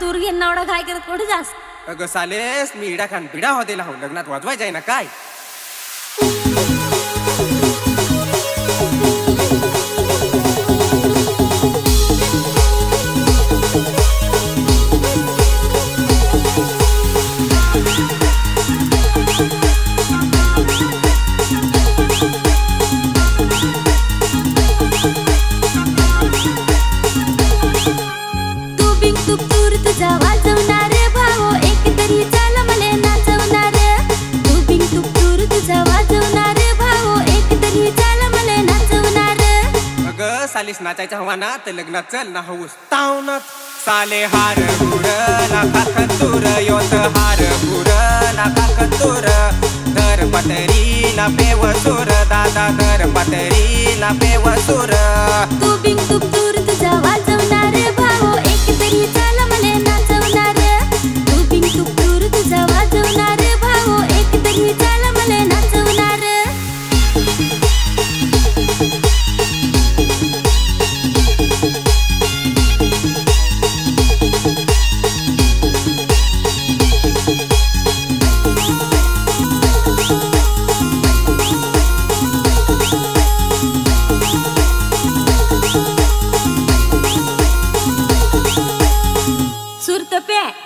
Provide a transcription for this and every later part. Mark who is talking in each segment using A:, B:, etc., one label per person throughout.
A: तूर घेऊन एवढा काय करत कुठे जास
B: अगं सालेस मी इडा खान पिढा होतेला हो लग्नात वाजवायचं आहे ना काय. सालीस नाचायचा हवा ना तर लग्नात चल ना हऊस तावनात साले हार बुर ना खाखतूर योत हार बुर ना खाखतूर धर पतरी ना पेवसूर दादा धर पतरी ना पेवसूर
A: तू बिंग तू दूर तुझा वाजवणार भाऊ एक तरी चाल मले नाचवणार तू बिंग तू दूर तुझा वाजवणार भाऊ एक तरी चाल मले नाचवणार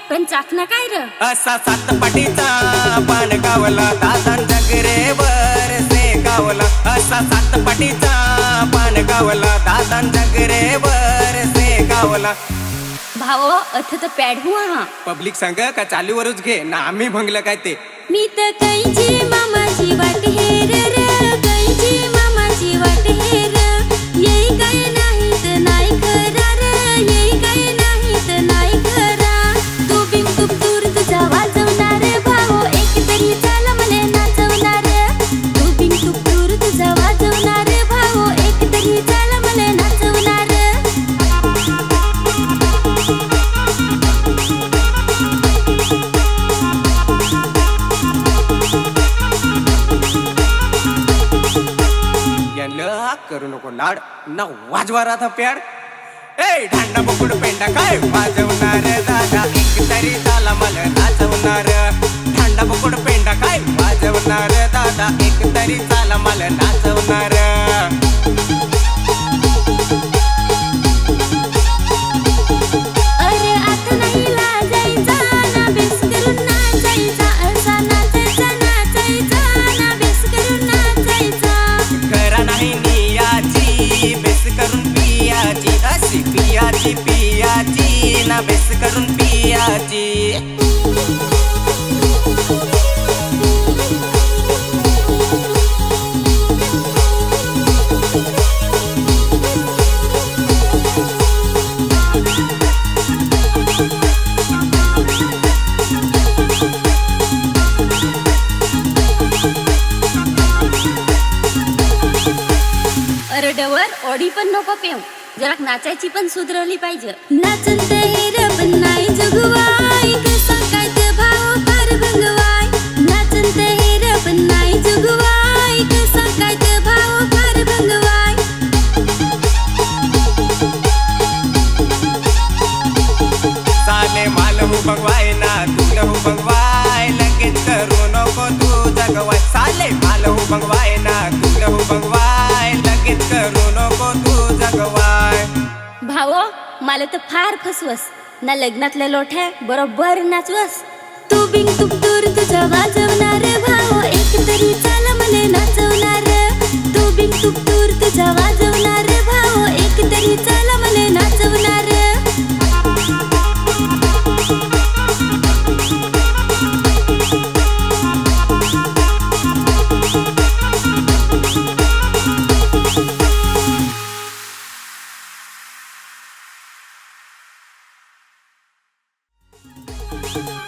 A: पण चाकणा काय र
B: असा सात पाटीचा पान गावला दादा जगरेवर से गावला असा सात पाटीचा पान गावला दादा जगरेवर से गावला
A: भाऊ अथ तर पॅड हुआ हा
B: पब्लिक संग का चालूवरच घे ना आम्ही भंगलं काय ते
A: मी तर कैची मामाची वाट हेर र कैची मामाची वाट हेर येई काय नाही तर नाही खरा र येई काय नाही तर नाही खरा तू बिंग तू दूर तुझा वाजवणार भाऊ एक तरी चाल मले नाचवणार तू बिंग तू दूर तुझा वाजवणार भाऊ एक तरी चाल मले नाचवणार
B: करू नको लाड ना वाजवा राधा प्याड ए ढांडा बकुड पेंडा काय वाजवणार दादा एक तरी झाला मला नाचवणार ढांडा बकुड पेंडा काय वाजवणार दादा एक तरी झाला मला नाचवणार
A: अरे आता नाही लाजायचा ना बेस करून नाचायचा असा नाचायचा नाचायचा ना बेस करून नाचायचा
B: खरा नाही बेस करून पियाची अशी पियाची पियाची ना बेस करून पियाची
A: अरडवर ओढी पण नको पेव जरा नाचायची पण सुधरवली पाहिजे नाचन हेर पण नाही जगवाय कसा काय ते भाव फार भंगवाय नाचन हेर पण नाही जगवाय कसा काय ते भाव फार भंगवाय
B: साले माल हु भगवाय ना तुला हु भगवाय लगेच करू नको तू जगवाय साले माल हु भगवाय ना तुला हु भगवाय लगेच करू नको तू जगवाय
A: भावो मला तर फार फसवस ना लग्नातल्या लोठ्या बरोबर नाचवस तू बिंग तू दूर तुझा वाजवणार भावो एक तरी चाल मले नाचवणार तू बिंग तू दूर तुझा वाजवणार भावो एक तरी चाल मले नाचवणार
B: you.